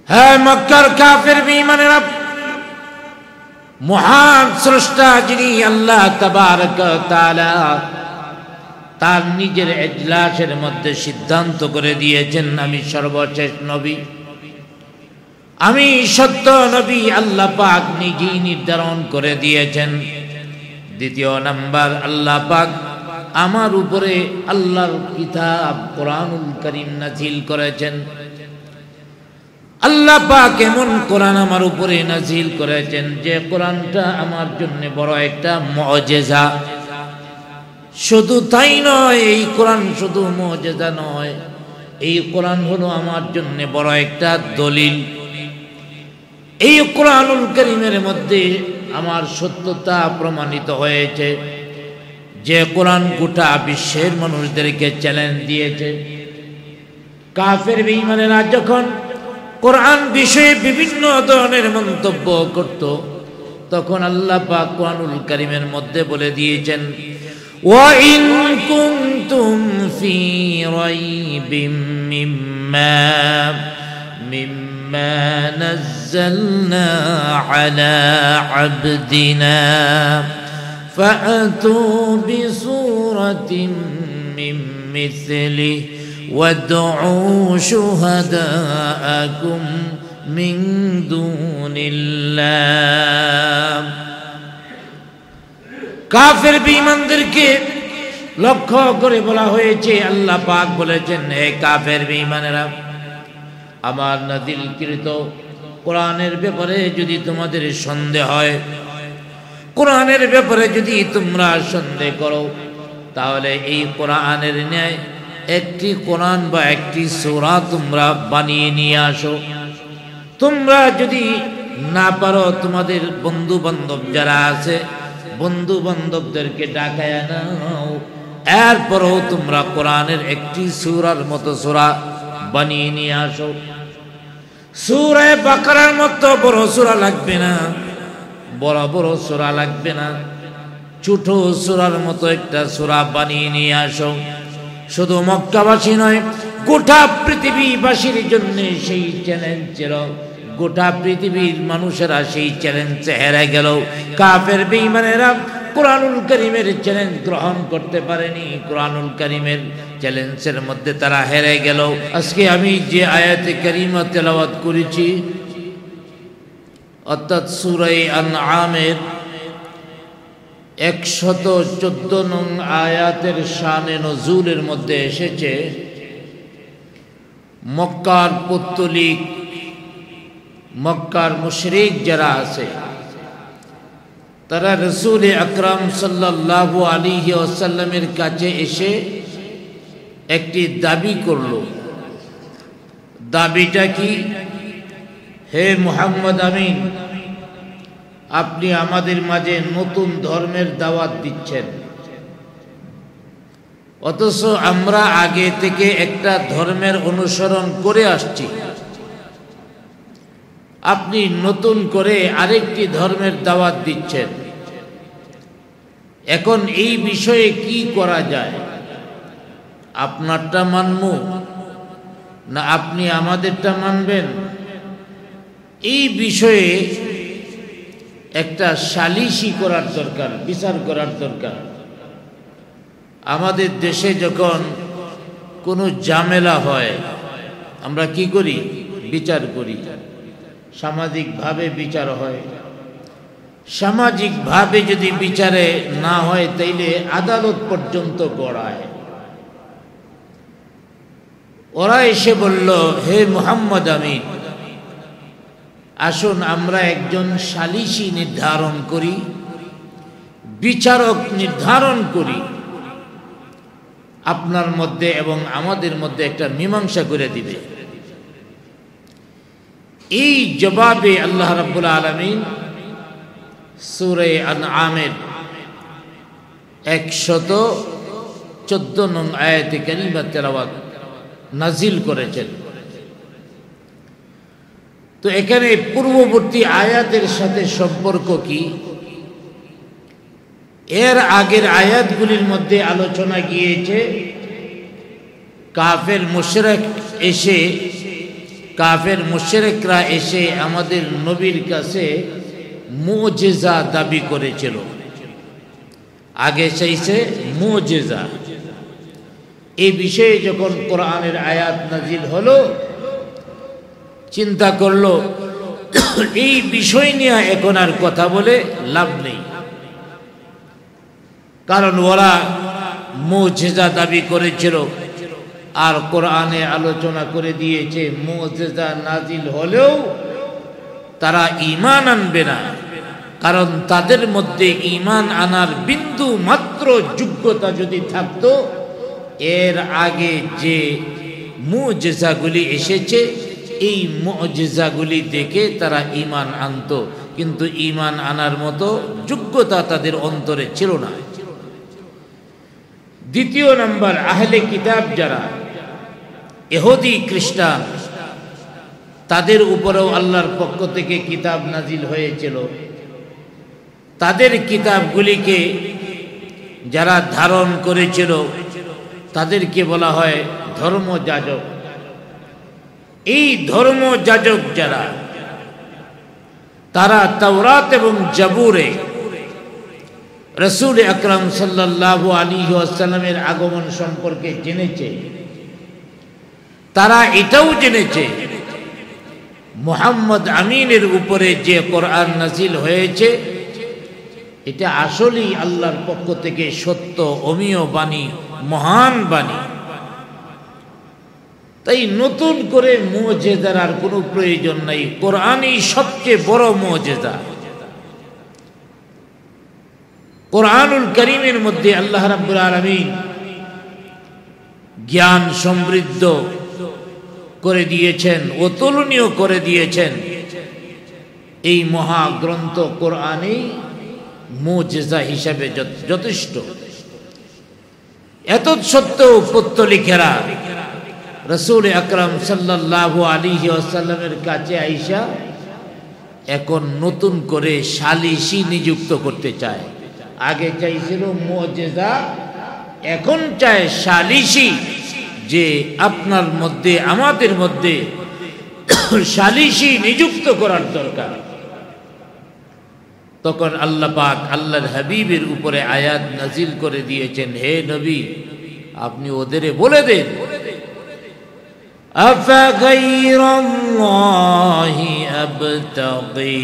হ্যাঁ মক্কার কাফের বেঈমানেরা, মহান স্রষ্টা যিনি আল্লাহ তাবারক ওয়া তাআলা তার নিজের ইজলাসের মধ্যে সিদ্ধান্ত করে দিয়েছেন আমি সর্বশেষ নবী, আমি সত্য নবী, আল্লাহ পাক নিজেই নির্ধারণ করে দিয়েছেন। দ্বিতীয় নাম্বার, আল্লাহ পাক আমার উপরে আল্লাহর কিতাব কোরআনুল কারীম নাযিল করেছেন। আল্লাহ পাক এমন কোরআন আমার উপরে নাযিল করেছেন যে কোরআনটা আমার জন্য বড় একটা মুআজিজা। শুধু তাই নয়, এই কোরআন শুধু মুআজিজা নয়, এই কোরআন হলো আমার জন্য বড় একটা দলিল। এই কোরআনুল কারীমের মধ্যে আমার সত্যতা প্রমাণিত হয়েছে, যে কোরআন গোটা বিশ্বের মানুষদেরকে চ্যালেঞ্জ দিয়েছে। কাফের বেঈমানেরা যখন কোরআন বিষয়ে বিভিন্ন ধরনের মন্তব্য করত, তখন আল্লাহ পাক কোরআনুল কারীমের মধ্যে বলে দিয়েছেন, ওয়া ইন কুনতুম ফি রাইবিম মিম্মা নাযালনা আলা আবদিনা ফাআতু বিসূরাতিন মিন মিসলিহি وادعوا شهداءكم من دون الله। কাফের বেঈমানদেরকে লক্ষ্য করে বলা হয়েছে, আল্লাহ পাক বলেছেন, হে কাফের বেঈমানেরা, আমার নাযিলকৃত কোরআনের ব্যাপারে যদি তোমাদের সন্দেহ হয়, কোরআনের ব্যাপারে যদি তোমরা সন্দেহ করো, তাহলে এই কোরআনের ন্যায় একটি কোরআন বা একটি সূরা তোমরা বানিয়ে নিয়ে আসো। তোমরা যদি না পারো, তোমাদের বন্ধু বান্ধব যারা আছে, বন্ধু বান্ধবদেরকে ডাকায় নাও, এরপরও তোমরা কোরআনের একটি সূরার মতো সূরা বানিয়ে নিয়ে আসো। সূরা বাকারার মতো বড় সূরা লাগবে না, বড় বড় সূরা লাগবে না, ছোট সূরার মতো একটা সূরা বানিয়ে নিয়ে আসো। শুধু মক্কাবাসী নয়, গোটা পৃথিবীবাসীর জন্য সেই চ্যালেঞ্জ ছিল। গোটা পৃথিবীর মানুষেরা সেই চ্যালেঞ্জে হেরে গেল। কাফের বেঈমানেরা কোরআনুল কারীমের চ্যালেঞ্জ গ্রহণ করতে পারেনি, কোরআনুল কারীমের চ্যালেঞ্জের মধ্যে তারা হেরে গেল। আজকে আমি যে আয়াতে কারিমা তেলাওয়াত করেছি, অর্থাৎ সূরা আনআমের 114 নং আয়াতের শানে নজুলের মধ্যে এসেছে, মক্কার পৌত্তলিক, মক্কার মুশরিক যারা আছে, তারা রাসূল আকরাম সাল্লাল্লাহু আলাইহি ওয়াসাল্লামের কাছে এসে একটি দাবি করল। দাবিটা কি? হে মুহাম্মদ আমিন, আপনি আমাদের মাঝে নতুন ধর্মের দাওয়াত দিচ্ছেন, অথচ আমরা আগে থেকে একটা ধর্মের অনুসরণ করে আসছি। আপনি নতুন করে আরেকটি ধর্মের দাওয়াত দিচ্ছেন। এখন এই বিষয়ে কি করা যায়? আপনারটা মানব না আপনি আমাদেরটা মানবেন? এই বিষয়ে একটা সালিশি করার দরকার, বিচার করার দরকার। আমাদের দেশে যখন কোনো ঝামেলা হয়, আমরা কি করি? বিচার করি। সামাজিকভাবে বিচার হয়। সামাজিকভাবে যদি বিচারে না হয়, তাইলে আদালত পর্যন্ত গড়ায়। ওরা এসে বলল, হে মুহাম্মদ আমিন, আসুন আমরা একজন সালিশি নির্ধারণ করি, বিচারক নির্ধারণ করি, আপনার মধ্যে এবং আমাদের মধ্যে একটা মীমাংসা করে দিবে। এই জবাবে আল্লাহ রাব্বুল আলামিন সূরা আনআমের 114 নং আয়াতে কারিমা তেলাওয়াত নাজিল করেছেন। তো এখানে পূর্ববর্তী আয়াতের সাথে সম্পর্ক কি? এর আগের আয়াতগুলির মধ্যে আলোচনা গিয়েছে, কাফের মুশরিক এসে কাফের মুশরিকরা এসে আমাদের নবীর কাছে মুজিজা দাবি করেছিল। আগে চাইছে মুজিজা। এই বিষয়ে যখন কোরআনের আয়াত নাজিল হলো, চিন্তা করলো এই বিষয় নিয়ে এখন আর কথা বলে লাভ নেই, কারণ ওরা মুজিজা দাবি করেছিল আর কোরআনে আলোচনা করে দিয়েছে মুজিজা নাজিল হলেও তারা ঈমান আনবে না, কারণ তাদের মধ্যে ঈমান আনার বিন্দু মাত্র যোগ্যতা যদি থাকতো, এর আগে যে মুজিজাগুলি এসেছে এই মুজিজাগুলি দেখে তারা ঈমান আনতো, কিন্তু ঈমান আনার মতো যোগ্যতা তাদের অন্তরে ছিল না। দ্বিতীয় নম্বর, আহলে কিতাব যারা ইহুদি খ্রিস্টান, তাদের উপরেও আল্লাহর পক্ষ থেকে কিতাব নাজিল হয়েছিল। তাদের কিতাবগুলিকে যারা ধারণ করেছিল তাদেরকে বলা হয় ধর্মযাজক। এই ধর্মযাজক যারা, তারা তাওরাত এবং জাবুরে রাসূল আকরাম সাল্লাল্লাহু আলাইহি ওয়াসাল্লামের আগমন সম্পর্কে জেনেছে। তারা এটাও জেনেছে মুহাম্মদ আমিনের উপরে যে কোরআন নাজিল হয়েছে এটা আসলেই আল্লাহর পক্ষ থেকে সত্য, অমীয় বাণী, মহান বাণী। তাই নতুন করে মুজিজার আর কোনো প্রয়োজন নাই। কোরআনই সবচেয়ে বড় মুজিজা। কোরআনুল কারীমের মধ্যে আল্লাহ রাব্বুল আলামিন জ্ঞান সমৃদ্ধ করে দিয়েছেন, অতুলনীয় করে দিয়েছেন। এই মহাগ্রন্থ কোরআনই মুজিজা হিসাবে যথেষ্ট। এত সত্ত্বেও পৌত্তলিকেরা রাসূল আকরাম সাল্লাল্লাহু আলাইহি ওয়াসাল্লামের কাছে আইসা এখন নতুন করে সালিসি নিযুক্ত করতে চায়। আগে চাইছিল মুজিজা, এখন চায় সালিসি, যে আপনার মধ্যে আমাদের মধ্যে সালিসি নিযুক্ত করার দরকার। তখন আল্লাহ পাক আল্লাহর হাবিবের উপরে আয়াত নাজিল করে দিয়েছেন, হে নবী আপনি ওদেরকে বলে দেন, আফাগাইরাল্লাহি আবতাগি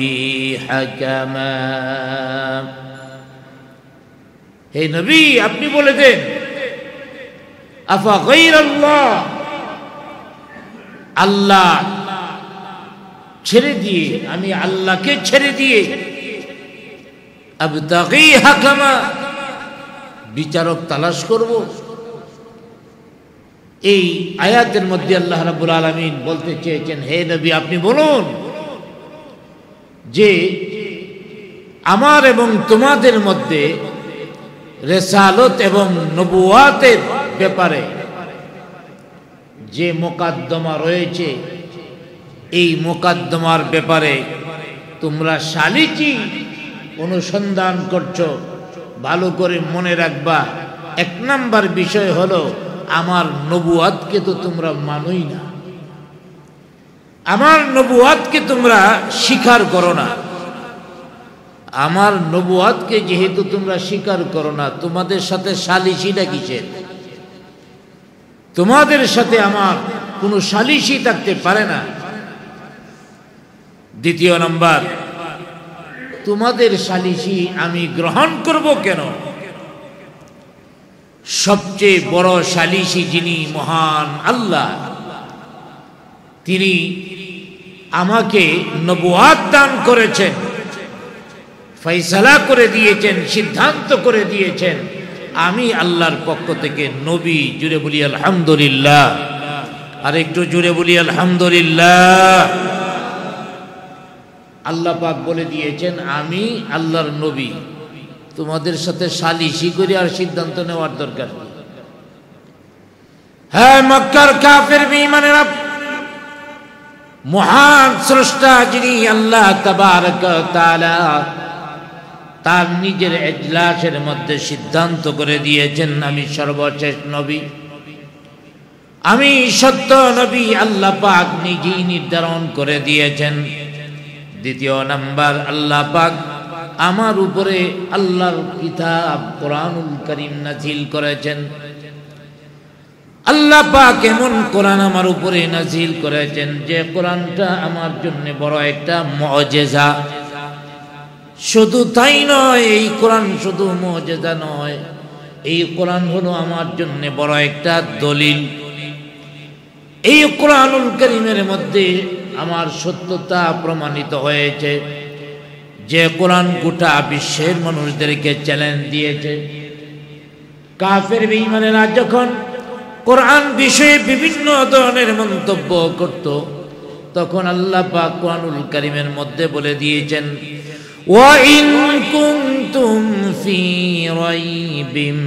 হাকামা। হে নবী আপনি বলে দেন, আফাগাইরাল্লাহ, আল্লাহ ছেড়ে দিয়ে, আমি আল্লাহকে ছেড়ে দিয়ে আবতাগি হাকামা, বিচারক তালাশ করব। এই আয়াতের মধ্যে আল্লাহ রাব্বুল আলামিন বলতে চেয়েছেন, হে নবী আপনি বলুন যে আমার এবং তোমাদের মধ্যে রিসালাত এবং নবুয়াতের ব্যাপারে যে মোকদ্দমা রয়েছে, এই মোকদ্দমার ব্যাপারে তোমরা সালিসি অনুসন্ধান করছো। ভালো করে মনে রাখবা, এক নাম্বার বিষয় হলো আমার নবুয়াতকে তো তোমরা মানোই না, আমার নবুয়াতকে তোমরা স্বীকার করো না। আমার নবুয়াতকে যেহেতু তোমরা স্বীকার করো না, তোমাদের সাথে সালিসিটা কিসের? তোমাদের সাথে আমার কোনো সালিসি থাকতে পারে না। দ্বিতীয় নাম্বার, তোমাদের সালিসি আমি গ্রহণ করব কেন? সবচেয়ে বড় সালিসি যিনি মহান আল্লাহ, তিনি আমাকে নবুয়াত দান করেছেন, ফয়সালা করে দিয়েছেন, সিদ্ধান্ত করে দিয়েছেন আমি আল্লাহর পক্ষ থেকে নবী। জুড়ে বলি আলহামদুলিল্লাহ, আর একটু জুড়ে বলি আলহামদুলিল্লাহ। আল্লাহ পাক বলে দিয়েছেন আমি আল্লাহর নবী, তোমাদের সাথে সালিসি করে আর সিদ্ধান্ত নেওয়ার দরকার নেই। হ্যাঁ, মক্কার কাফের বেঈমানেরা, মহান স্রষ্টা যিনি আল্লাহ তাবারক ওয়া তাআলা তার নিজের এজলাসের মধ্যে সিদ্ধান্ত করে দিয়েছেন আমি সর্বশেষ নবী, আমি সত্য নবী আল্লাহ পাক নিজেই নির্ধারণ করে দিয়েছেন। দ্বিতীয় নাম্বার, আল্লাহ পাক আমার উপরে আল্লাহর কিতাব কোরআনুল কারীম নাজিল করেছেন। আল্লাহ পাক এমন কোরআন আমার উপরে নাজিল করেছেন যে কোরআনটা আমার জন্য বড় একটা মুআজিজা। শুধু তাই নয়, এই কোরআন শুধু মুআজিজা নয়, এই কোরআন হলো আমার জন্য বড় একটা দলিল। এই কোরআনুল কারীমের মধ্যে আমার সত্যতা প্রমাণিত হয়েছে, যে কোরআন গোটা বিশ্বের মানুষদেরকে চ্যালেঞ্জ দিয়েছে। কাফের বেঈমানেরা যখন কোরআন বিষয়ে বিভিন্ন ধরনের মন্তব্য করত, তখন আল্লাহ পাক কোরআনুল কারীমের মধ্যে বলে দিয়েছেন, ওয়া ইন কুনতুম ফি রাইবিম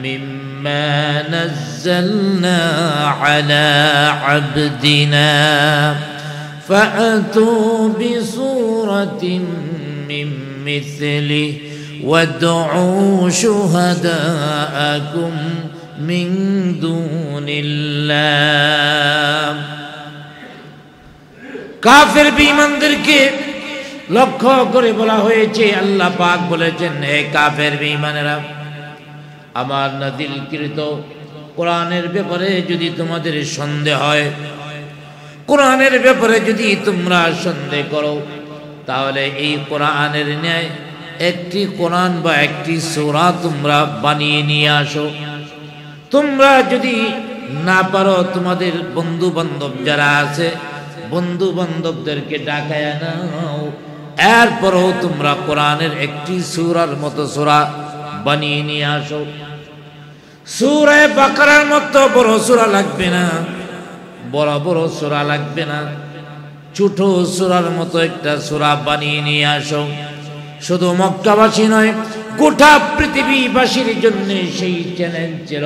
মিম্মা নাযালনা আলা আবদিনা ফাআতু বিসূরাতিন মিন মিসলিহি وادعوا شهداءكم من دون الله। কাফের বেঈমানদেরকে লক্ষ্য করে বলা হয়েছে, আল্লাহ পাক বলেছেন, হে কাফের বেঈমানেরা, আমার নাযিলকৃত কোরআনের ব্যাপারে যদি তোমাদের সন্দেহ হয়, কোরআনের ব্যাপারে যদি তোমরা সন্দেহ করো, তাহলে এই কোরআনের ন্যায় একটি কোরআন বা একটি সূরা তোমরা বানিয়ে নিয়ে আসো। তোমরা যদি না পারো, তোমাদের বন্ধু বান্ধব যারা আছে, বন্ধু বান্ধবদেরকে ডাকায় নাও, এরপরও তোমরা কোরআনের একটি সূরার মতো সূরা বানিয়ে নিয়ে আসো। সূরা বাকারার মতো বড় সূরা লাগবে না, বড় বড় সূরা লাগবে না, ছোট সূরার মতো একটা সূরা বানিয়ে নিয়ে আসো। শুধু মক্কাবাসী নয়, গোটা পৃথিবীবাসীর জন্য সেই চ্যালেঞ্জ ছিল।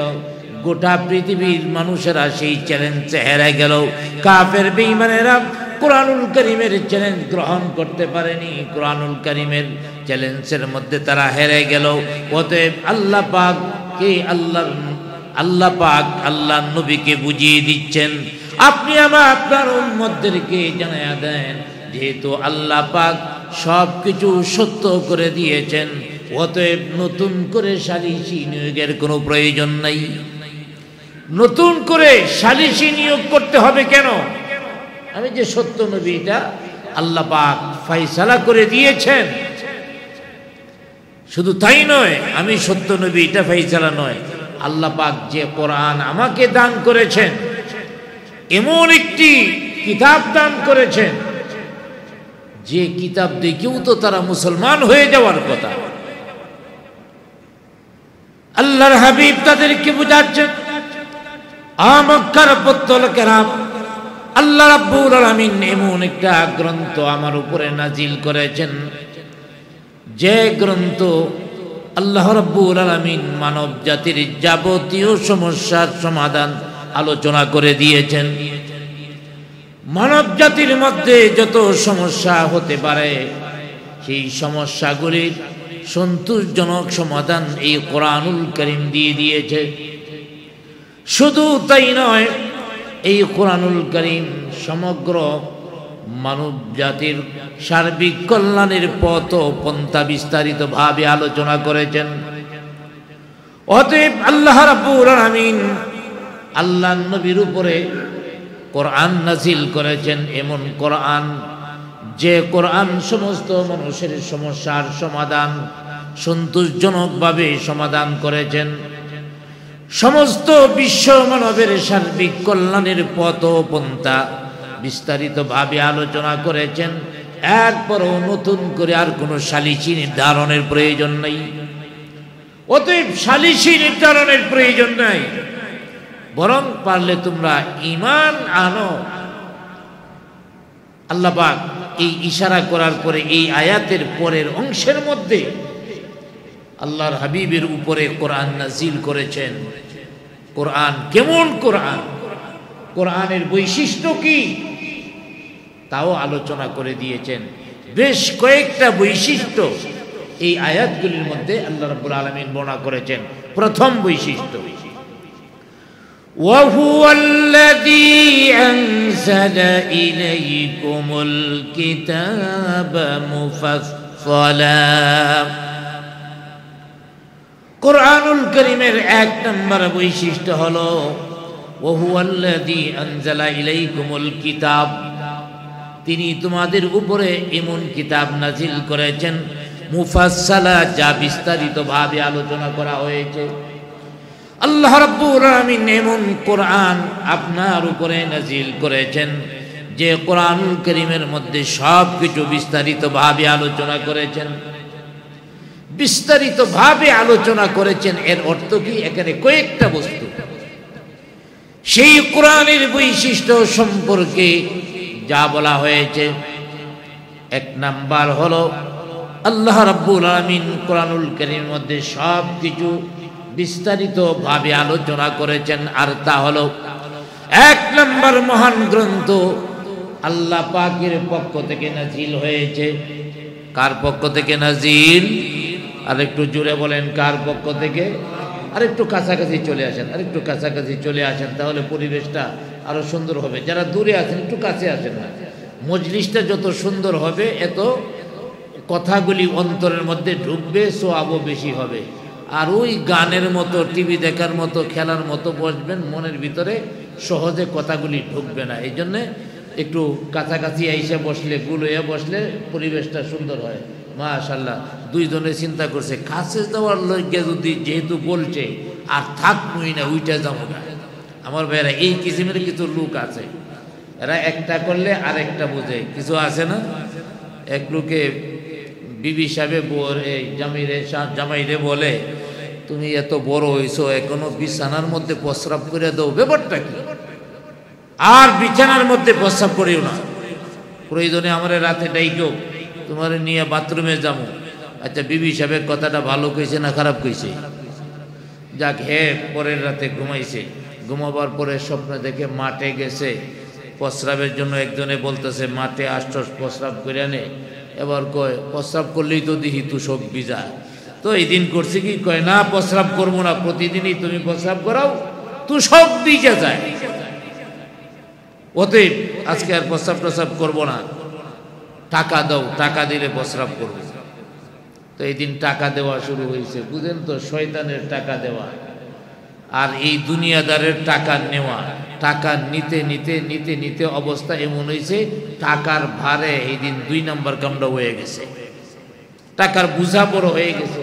গোটা পৃথিবীর মানুষেরা সেই চ্যালেঞ্জে হেরে গেল। কাফের বেঈমানেরা কোরআনুল কারীমের চ্যালেঞ্জ গ্রহণ করতে পারেনি, কোরআনুল কারীমের চ্যালেঞ্জের মধ্যে তারা হেরে গেল। অতএব আল্লাহ পাক আল্লাহর নবীকে বুঝিয়ে দিচ্ছেন, আপনি আপনার উম্মতদেরকে জানায়া দেন, যেহেতু আল্লাহ পাক সব কিছু সত্য করে দিয়েছেন, অতএব নতুন করে সালিসি নিয়োগের কোনো প্রয়োজন নাই। নতুন করে সালিসি নিয়োগ করতে হবে কেন? আমি যে সত্য নবী, এটা আল্লাহ পাক ফয়সালা করে দিয়েছেন। শুধু তাই নয়, আমি সত্য নবী এটা ফয়সালা নয়, আল্লাহ পাক যে কোরআন আমাকে দান করেছেন, এমন একটি কিতাব দান করেছেন, যে কিতাব দেখেও তো তারা মুসলমান হয়ে যাওয়ার কথা। আল্লাহর হাবিব তাদেরকে বুঝাচ্ছেন, মক্কার লোকেরা, আল্লাহ রাব্বুল আলামিন এমন একটা গ্রন্থ আমার উপরে নাজিল করেছেন, যে গ্রন্থ আল্লাহ রাব্বুল আলামিন মানব জাতির যাবতীয় সমস্যার সমাধান আলোচনা করে দিয়েছেন। মানব জাতির মধ্যে যত সমস্যা হতে পারে, সেই সমস্যাগুলির সন্তোষজনক সমাধান এই কোরআনুল কারীম দিয়ে দিয়েছে। শুধু তাই নয়, এই কোরআনুল কারীম সমগ্র মানব জাতির সার্বিক কল্যাণের পথ ও পন্থা বিস্তারিতভাবে আলোচনা করেছেন। অতএব আল্লাহ রাব্বুল আলামিন আল্লাহর নবীর উপরে কোরআন নাজিল করেছেন, এমন কোরআন, যে কোরআন সমস্ত মানুষের সমস্যার সমাধান সন্তোষজনকভাবে সমাধান করেছেন। সমস্ত বিশ্ব মানবের সার্বিক কল্যাণের পথ ও পন্থা বিস্তারিতভাবে আলোচনা করেছেন। এরপরও নতুন করে আর কোনো সালিসি নির্ধারণের প্রয়োজন নেই। অতএব সালিসি নির্ধারণের প্রয়োজন নাই, বরং পারলে তোমরা ঈমান আনো। আল্লাহ পাক এই ইশারা করার পরে এই আয়াতের পরের অংশের মধ্যে আল্লাহর হাবিবের উপরে কোরআন নাজিল করেছেন। কোরআন কেমন কোরআন, কোরআনের বৈশিষ্ট্য কি, তাও আলোচনা করে দিয়েছেন। বেশ কয়েকটা বৈশিষ্ট্য এই আয়াতগুলির মধ্যে আল্লাহ রাব্বুল আলামিন বর্ণনা করেছেন। প্রথম বৈশিষ্ট্য, وهو الذي أنزل إليكم الكتاب مفصلا কুরআনুল কারীমের এক নম্বর বৈশিষ্ট্য হলো وهو الذي أنزل إليكم الكتاب তিনি তোমাদের উপরে এমন কিতাব নাজিল করেছেন মুফাসসালা যা বিস্তারিতভাবে আলোচনা করা হয়েছে আল্লাহ রাব্বুল আলামিন এমন কোরআন আপনার উপরে নাজিল করেছেন যে কোরআনুল কারীমের মধ্যে সব কিছু বিস্তারিতভাবে আলোচনা করেছেন বিস্তারিতভাবে আলোচনা করেছেন এর অর্থ কি এখানে কয়েকটা বস্তু সেই কোরআনের বৈশিষ্ট্য সম্পর্কে যা বলা হয়েছে এক নাম্বার হলো আল্লাহ রাব্বুল আলামিন কোরআনুল কারীমের মধ্যে সব কিছু বিস্তারিতভাবে আলোচনা করেছেন আর তা হলো এক নম্বর মহান গ্রন্থ আল্লাহ পাকের পক্ষ থেকে নাজিল হয়েছে কার পক্ষ থেকে নাজিল আর একটু জোরে বলেন কার পক্ষ থেকে আর একটু কাছাকাছি চলে আসেন আর একটু কাছাকাছি চলে আসেন তাহলে পরিবেশটা আরো সুন্দর হবে যারা দূরে আছেন একটু কাছে আসেন না মজলিসটা যত সুন্দর হবে এত কথাগুলি অন্তরের মধ্যে ঢুকবে সওয়াবও বেশি হবে আর ওই গানের মতো টিভি দেখার মতো খেলার মতো বসবেন মনের ভিতরে সহজে কথাগুলি ঢুকবে না এই জন্যে একটু কাছাকাছি আইসা বসলে গুলোয়া বসলে পরিবেশটা সুন্দর হয় মাশাআল্লাহ দুইজনে চিন্তা করছে কাছে যাওয়ার লইগে যদি যেহেতু বলছে আর থাকবই না উইটা যাবো না আমার ভাইরা এই কিসিমের কিছু লোক আছে এরা একটা করলে আরেকটা বোঝে কিছু আছে না এক লোকে বিবি সাহেব জামাইরে বলে তুমি এত বড় হইছো এখনো বিছানার মধ্যে প্রস্রাব করে দাও ব্যাপারটা কি আর বিছানার মধ্যে প্রস্রাব করিও না প্রয়োজনে আমার রাতে ডাইকো তোমার নিয়ে বাথরুমে যাবো আচ্ছা বিবি সাহেবের কথাটা ভালো কইছে না খারাপ কইছে যাক হে পরের রাতে ঘুমাইছে ঘুমাবার পরে স্বপ্ন দেখে মাঠে গেছে প্রস্রাবের জন্য একজনে বলতেছে মাঠে আশ্চর্য প্রস্রাব করে আনে এবার কয় প্রস্রাব করলেই তো দিহি তু সব ভিজা তো এই দিন করছে কি কয় না প্রস্রাব করবো না প্রতিদিনই তুমি প্রস্রাব করাও তু সব ভিজা যায় অতএব আজকে আর প্রস্রাব করবো না টাকা দাও টাকা দিলে প্রস্রাব করবো তো এই দিন টাকা দেওয়া শুরু হয়েছে বুঝেন তো শয়তানের টাকা দেওয়া আর এই দুনিয়াদারের টাকা নেওয়া টাকা নিতে নিতে নিতে নিতে অবস্থা এমন হয়েছে টাকার ভারে এই দিন 2 নম্বর কামড়া হয়ে গেছে টাকার বোঝা বড় হয়ে গেছে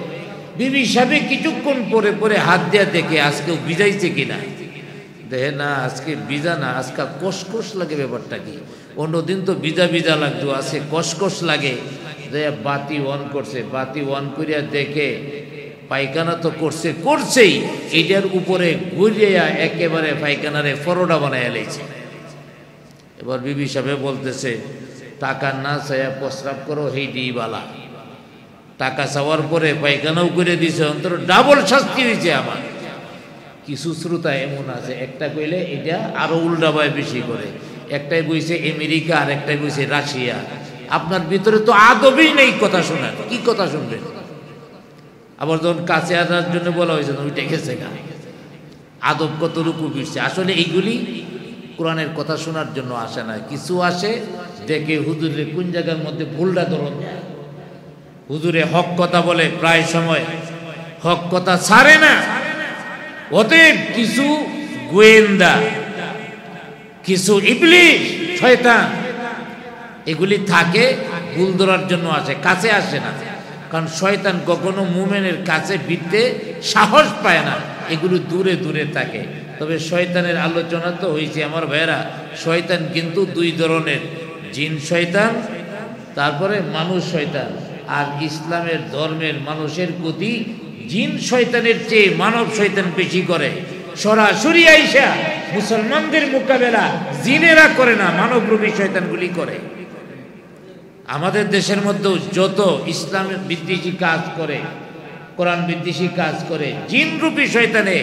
বিবি সাহেব কিছুক্ষণ পরে পরে হাত দিয়া দেখে আজকে ভিজাইছে কিনা দেখে না আজকে ভিজা না আজকে কসকস লাগে ব্যাপারটা কি অন্যদিন তো ভিজা ভিজা লাগতো আজকে কসকস লাগে বাতি অন করছে বাতি অন করিয়া দেখে পায়খানা তো করছেই এটার উপরে ঘুরিয়া একেবারে পায়খানারে ফরোডা বানায় এলেছে এবার বিবি সাহেব বলতেছে টাকা না চাইয়া প্রস্রাব করো হেইডি বালা টাকা চাওয়ার পরে পায়খানাও করে দিছে অন্তর ডাবল শাস্তি হয়েছে আমার কিছু শ্রোতা এমন আছে একটা কইলে এটা আরো উল্টাবায় বেশি করে একটাই বইছে আমেরিকা আর একটাই বইছে রাশিয়া আপনার ভিতরে তো আদবই নেই কথা শোনার কি কথা শুনবেন আবার যখন কাছে আনার জন্য বলা হয়েছে ওইটা গেছে গা আদব কতটুকু বিরছে আসলে এইগুলি কোরআনের কথা শোনার জন্য আসে না কিছু আসে দেখে হুজুরের কোন জায়গার মধ্যে ভুলটা ধরন হুজুরে হক কথা বলে প্রায় সময় হক কথা ছাড়ে না অতএব কিছু গোয়েন্দা কিছু ইবলিশ শয়তান এগুলি থাকে ভুল ধরার জন্য আসে কাছে আসে না কারণ শয়তান কখনো মুমিনের কাছে ভিড়তে সাহস পায় না এগুলো দূরে দূরে থাকে তবে শয়তানের আলোচনা তো হয়েছে আমার ভাইয়েরা শয়তান কিন্তু 2 ধরনের জিন শয়তান তারপরে মানুষ শয়তান আর ইসলামের ধর্মের মানুষের প্রতি জিন শয়তানের চেয়ে মানব শয়তান বেশি করে সরাসরি আইসা মুসলমানদের মোকাবেলা জিনেরা করে না মানবরূপী শয়তানগুলি করে আমাদের দেশের মধ্যেও যত ইসলাম বিদ্বেষী কাজ করে কোরআন বিদ্বেষী কাজ করে জিনরূপী শয়তানে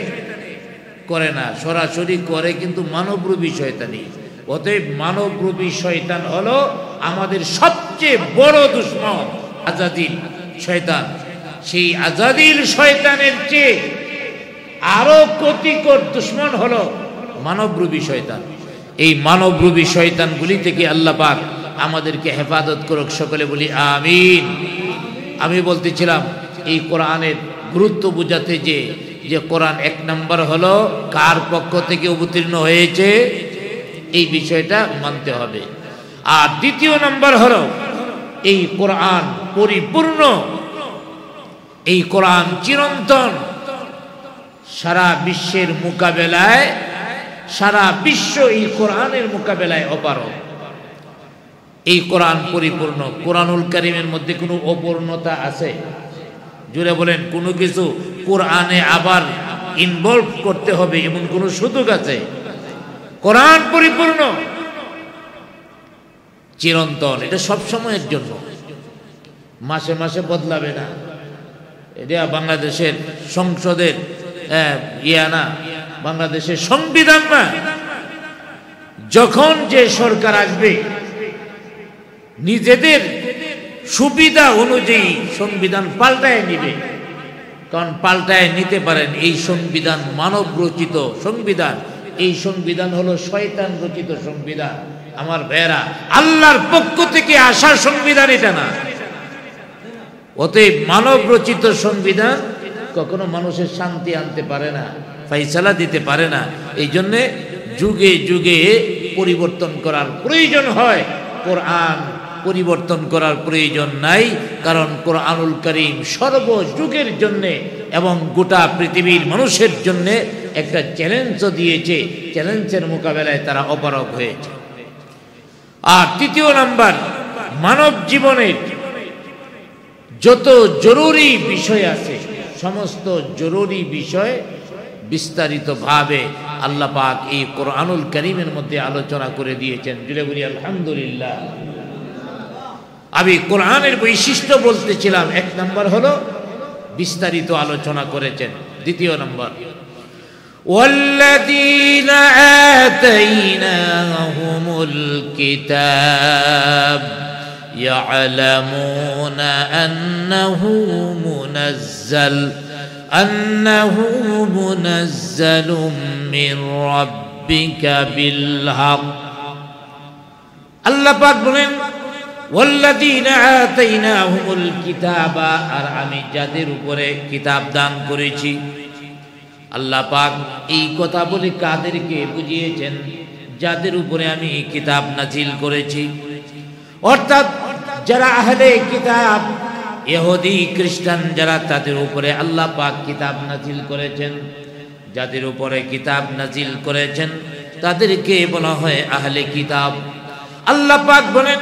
করে না সরাসরি করে কিন্তু মানবরূপী শয়তানি অতএব মানবরূপী শয়তান হলো আমাদের সবচেয়ে বড় দুশমন আজাদিল শয়তান সেই আজাদিল শয়তানের চেয়ে আরো ক্ষতিকর দুশমন হলো মানবরূপী শয়তান। এই মানবরূপী শয়তানগুলি থেকে আল্লাহ পাক আমাদেরকে হেফাজত করুক, সকলে বলি আমিন। আমি বলতেছিলাম এই কোরআনের গুরুত্ব বোঝাতে যে কোরআন এক নম্বর হলো কার পক্ষ থেকে অবতীর্ণ হয়েছে এই বিষয়টা মানতে হবে। আর দ্বিতীয় নম্বর হলো এই কোরআন পরিপূর্ণ, এই কোরআন চিরন্তন, সারা বিশ্বের মোকাবেলায়, সারা বিশ্ব এই কোরআনের মোকাবেলায় অপারগ। এই কোরআন পরিপূর্ণ। কোরআনুল কারীমের মধ্যে কোনো অপূর্ণতা আছে? জুড়ে বলেন, কোনো কিছু কোরআনে আবার ইনভলভ করতে হবে এমন কোনো সুযোগ আছে? কোরআন পরিপূর্ণ, চিরন্তন, এটা সব সময়ের জন্য, মাসে মাসে বদলাবে না। এটা বাংলাদেশের সংসদের না, বাংলাদেশের সংবিধান না। যখন যে সরকার আসবে নিজেদের সুবিধা অনুযায়ী সংবিধান পাল্টায় নিবে, কারণ পাল্টায় নিতে পারেন। এই সংবিধান মানব রচিত সংবিধান, এই সংবিধান হলো শয়তান রচিত সংবিধান। আমার ভাইয়েরা, আল্লাহর পক্ষ থেকে আসা সংবিধান এটা না। অতএব মানব রচিত সংবিধান কখনো মানুষের শান্তি আনতে পারে না, ফাইসালা দিতে পারে না। এই জন্যে যুগে যুগে পরিবর্তন করার প্রয়োজন হয়, কোরআন পরিবর্তন করার প্রয়োজন নাই। কারণ কোরআনুল কারীম সর্বযুগের জন্যে এবং গোটা পৃথিবীর মানুষের জন্যে একটা চ্যালেঞ্জও দিয়েছে, চ্যালেঞ্জের মোকাবেলায় তারা অপারগ হয়েছে। আর তৃতীয় নাম্বার, মানব জীবনের যত জরুরি বিষয় আছে সমস্ত জরুরি বিষয় বিস্তারিতভাবে আল্লাহ পাক এই কোরআনুল কারীমের মধ্যে আলোচনা করে দিয়েছেন। জুড়ে বলি আলহামদুলিল্লাহ। আমি কোরআনের বৈশিষ্ট্য বলতেছিলাম, এক নম্বর হলো বিস্তারিত আলোচনা করেছেন। দ্বিতীয় নম্বর, والذين آتيناهم الكتاب يعلمون أنه منزل من ربك بالحق। আল্লাহ পাক বলেন ওয়াল্লাযীনা আতাইনাহুমুল কিতাবা, আর আমি যাদের উপরে কিতাব দান করেছি। আল্লাহ পাক এই কথা বলে কাদেরকে বুঝিয়েছেন? যাদের উপরে আমি কিতাব নাজিল করেছি, অর্থাৎ যারা আহলে কিতাব, ইহুদি খ্রিস্টান যারা, তাদের উপরে আল্লাহ পাক কিতাব নাজিল করেছেন। যাদের উপরে কিতাব নাজিল করেছেন তাদেরকে বলা হয় আহলে কিতাব। আল্লাহ পাক বলেন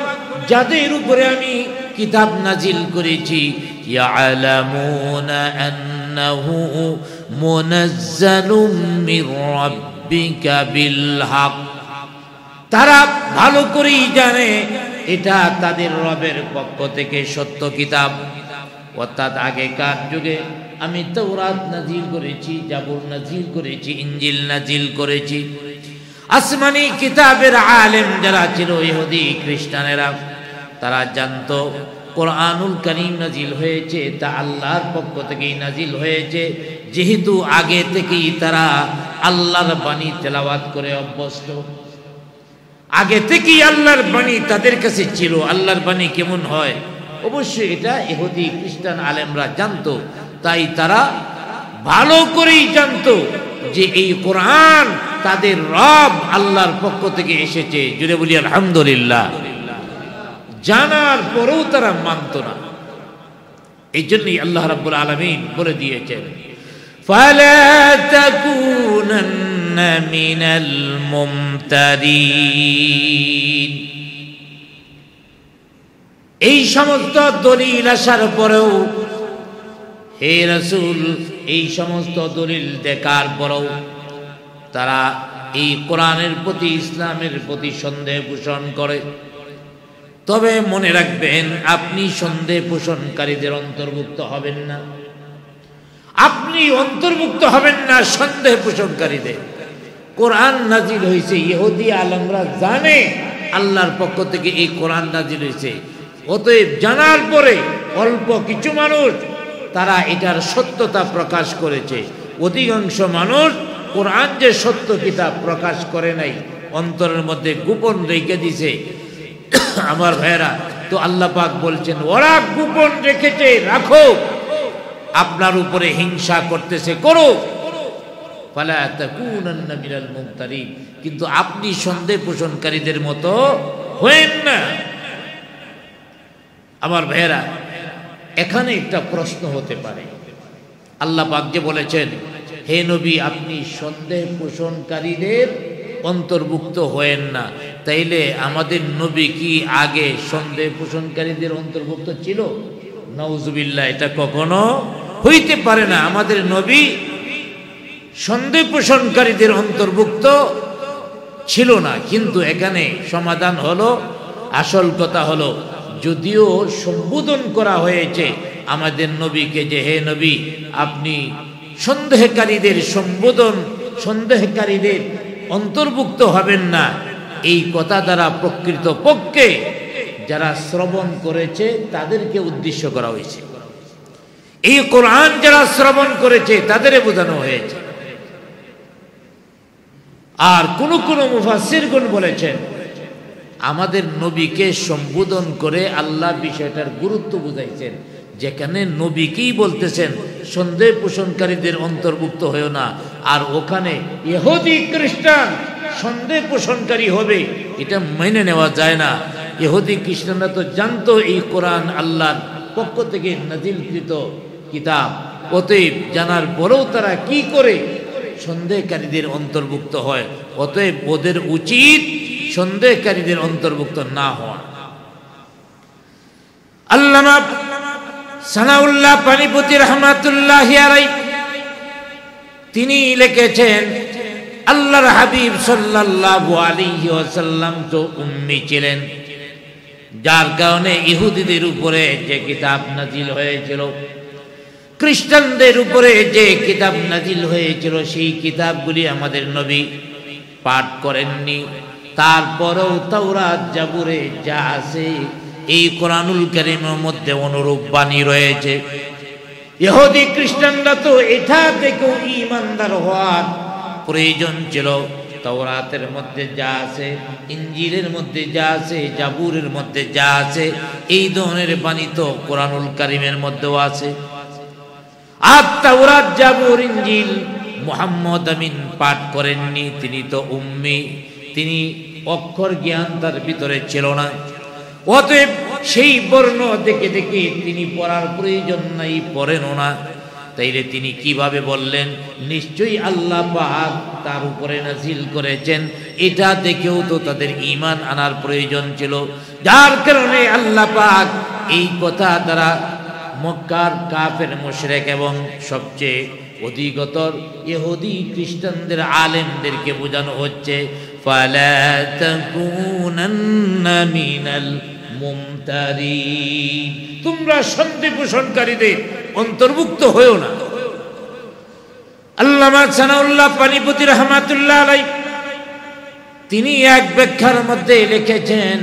যাদের উপরে আমি কিতাব নাজিল করেছি, ইয়ালামুনা আন্নাহু মুনাজ্জালুম মির রাব্বিকা বিল হক। তারা ভালো করেই জানে এটা তাদের রবের পক্ষ থেকে সত্য কিতাব। অর্থাৎ আগেকার যুগে আমি তাওরাত নাজিল করেছি, জাবুর নাজিল করেছি, ইনজিল নাজিল করেছি। আসমানি কিতাবের আলেম যারা ছিল ইহুদি খ্রিস্টানেরা, তারা জানতো কোরআনুল কারীম নাজিল হয়েছে তা আল্লাহর পক্ষ থেকেই নাজিল হয়েছে। যেহেতু আগে থেকেই তারা আল্লাহর বাণী তেলাওয়াত করে অভ্যস্ত, আগে থেকেই আল্লাহর বাণী তাদের কাছে ছিল। আল্লাহর বাণী কেমন হয় অবশ্যই এটা ইহুদি খ্রিস্টান আলেমরা জানতো। তাই তারা ভালো করেই জানতো যে এই কোরআন তাদের রব আল্লাহর পক্ষ থেকে এসেছে। জুড়ে বলি আলহামদুলিল্লাহ। জানার পরেও তারা মানত না। এই জন্যই আল্লাহ রাব্বুল আলামিন বলে দিয়েছেন, ফালা তাকুনান্না মিনাল মুমতারিন। এই সমস্ত দলিল আসার পরেও হে রাসূল, এই সমস্ত দলিল দেখার পরেও তারা এই কোরআনের প্রতি, ইসলামের প্রতি সন্দেহ পোষণ করে। তবে মনে রাখবেন, আপনি সন্দেহ পোষণকারীদের অন্তর্ভুক্ত হবেন না। আপনি অন্তর্ভুক্ত হবেন না সন্দেহ পোষণকারীদের। কোরআন নাজিল হয়েছে, ইহুদি আলেমরা জানে আল্লাহর পক্ষ থেকে এই কোরআন নাজিল হয়েছে। অতএব জানার পরে অল্প কিছু মানুষ তারা এটার সত্যতা প্রকাশ করেছে। অধিকাংশ মানুষ কোরআন যে সত্য কিতাব প্রকাশ করে নাই, অন্তরের মধ্যে গোপন রেখে দিছে। আমার ভাইয়েরা, তো আল্লাহ পাক বলছেন ওরা গোপন রেখেছে, রাখো। আপনার উপরে হিংসা করতেছে, করো। ফালা তাকুনান্না মিনাল মুমতারিন, কিন্তু আপনি সন্দেহ পোষণকারীদের মতো হয়েন না। আমার ভাইয়েরা, এখানে একটা প্রশ্ন হতে পারে, আল্লাহ পাক যে বলেছেন হে নবী আপনি সন্দেহ পোষণকারীদের অন্তর্ভুক্ত হয়েন না, তাইলে আমাদের নবী কি আগে সন্দেহ পোষণকারীদের অন্তর্ভুক্ত ছিল? নাউজুবিল্লাহ, এটা কখনো হইতে পারে না। আমাদের নবী সন্দেহ পোষণকারীদের অন্তর্ভুক্ত ছিল না। কিন্তু এখানে সমাধান হলো, আসল কথা হলো, যদিও সম্বোধন করা হয়েছে আমাদের নবীকে যে হে নবী আপনি সন্দেহকারীদের সন্দেহকারীদের অন্তর্ভুক্ত হবেন না, এই কথা দ্বারা প্রকৃত পক্ষে যারা শ্রবণ করেছে তাদেরকে উদ্দেশ্য করা হয়েছে। এই কোরআন যারা শ্রবণ করেছে তাদের বোঝানো হয়েছে। আর কোন কোন মুফাসসিরগণ বলেছেন আমাদের নবীকে সম্বোধন করে আল্লাহ বিষয়টার গুরুত্ব বুঝাইছেন, যেখানে নবীকেই বলতেছেন সন্দেহ পোষণকারীদের অন্তর্ভুক্ত হয়েও না, আর ওখানে ইহুদি খ্রিস্টান সন্দেহ পোষণকারী হবে, এটা মেনে নেওয়া যায় না। ইহুদি খ্রিস্টানরা তো জানতো এই কোরআন আল্লাহর পক্ষ থেকে নাজিলকৃত কিতাব, অতএব জানার পরেও তারা কি করে সন্দেহকারীদের অন্তর্ভুক্ত হয়। অতএব ওদের উচিত সন্দেহকারীদের অন্তর্ভুক্ত না হওয়া। আল্লামা সানাউল্লাহ পানিপতি রাহমাতুল্লাহি আলাইহি তিনি লিখেছেন আল্লাহর হাবিব সাল্লাল্লাহু আলাইহি ওয়াসাল্লাম তো উম্মি ছিলেন, যার কারণে ইহুদিদের উপরে যে কিতাব নাজিল হয়েছিল, খ্রিস্টানদের উপরে যে কিতাব নাজিল হয়েছিল, সেই কিতাবগুলি আমাদের নবী পাঠ করেননি। তারপরেও তাওরাত জাবুরে যা আছে এই কোরআনুল কারীমের মধ্যে অনুরূপ বাণী রয়েছে। ইহুদি খ্রিস্টানরা তো এটা দেখেও ঈমানদার হওয়ার প্রয়োজন ছিল। তাওরাতের মধ্যে যা আছে, ইনজিলের মধ্যে যা আছে, জাবুরের মধ্যে যা আছে, এই ধরনের বাণী তো কোরআনুল কারীমের মধ্যেও আছে। আর তাওরাত জাবুর ইনজিল মুহাম্মদ আমিন পাঠ করেননি, তিনি তো উম্মি, তিনি অক্ষর জ্ঞান তার ভিতরে ছিল না। অতএব সেই বর্ণ দেখে দেখে তিনি পড়ার প্রয়োজন নাই, পড়েনও না। তাইলে তিনি কিভাবে বললেন? নিশ্চয়ই আল্লাহ পাক তার উপরে নাজিল করেছেন, এটা দেখেও তো তাদের ঈমান আনার প্রয়োজন ছিল। যার কারণে আল্লাহ পাক এই কথা দ্বারা মক্কার কাফের মুশরিক এবং সবচেয়ে অধিকতর ইহুদি খ্রিস্টানদের আলেমদেরকে বোঝানো হচ্ছে ফালা তাকুনান্না মিনাল মুমতারিন, তোমরা সন্দেহ পোষণকারীদের অন্তর্ভুক্ত হয়েও না। আল্লামা সানাউল্লাহ পানিপতি রাহমাতুল্লাহ আলাইহি তিনি এক ব্যাখ্যার মধ্যে লিখেছেন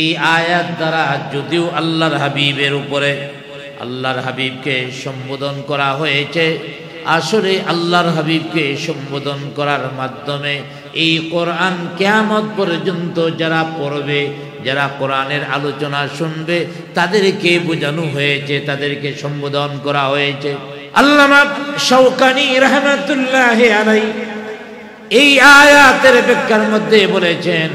এই আয়াত দ্বারা যদিও আল্লাহর হাবিবের উপরে আল্লাহর হাবিবকে সম্বোধন করা হয়েছে, আসলে আল্লাহর হাবিবকে সম্বোধন করার মাধ্যমে এই কোরআন কিয়ামত পর্যন্ত যারা পড়বে, যারা কোরআনের আলোচনা শুনবে, তাদেরকে বোঝানো হয়েছে, তাদেরকে সম্বোধন করা হয়েছে। আল্লামা শাওকানি রাহমাতুল্লাহি আলাইহি এই আয়াতের ব্যাখ্যার মধ্যে বলেছেন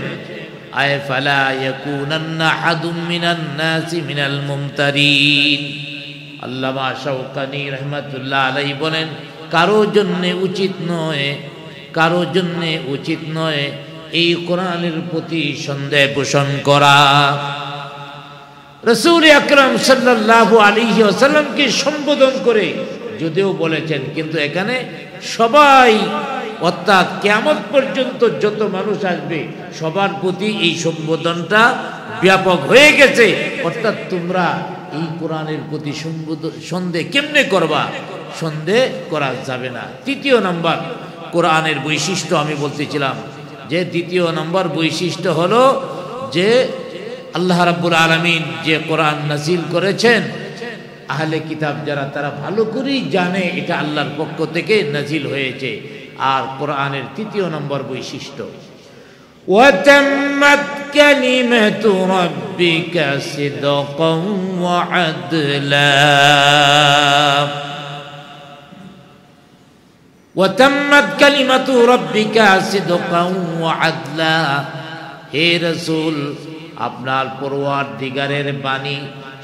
আয় ফালা ইয়াকুনান্না আহাদুম মিনান নাসি মিনাল মুমতারিন। আল্লামা শাওকানি রাহমাতুল্লাহ আলাইহি বলেন কারো জন্য উচিত নয় এই কোরআনের প্রতি সন্দেহ পোষণ করা। রাসূল আকরাম সাল্লাল্লাহু আলাইহি ওয়াসাল্লামকে সম্বোধন করে যদিও বলেছেন, কিন্তু এখানে সবাই অর্থাৎ কিয়ামত পর্যন্ত যত মানুষ আসবে সবার প্রতি এই সম্বোধনটা ব্যাপক হয়ে গেছে। অর্থাৎ তোমরা এই কোরআনের প্রতি সন্দেহ কেমনে করবা? সন্দেহ করা যাবে না। তৃতীয় নাম্বার কোরআনের বৈশিষ্ট্য আমি বলতেছিলাম যে দ্বিতীয় নম্বর বৈশিষ্ট্য হলো যে আল্লাহ রাব্বুল আলামিন যে কোরআন নাজিল করেছেন, আহলে কিতাব যারা তারা ভালো করেই জানে এটা আল্লাহর পক্ষ থেকে নাজিল হয়েছে। আর কোরআনের তৃতীয় নম্বর বৈশিষ্ট্য وتمت كلمة ربك صدقا وعدلا وتمت كلمة ربك صدقا وعدلا হে রাসূল আপনার পরওয়ারদিগারের বাণী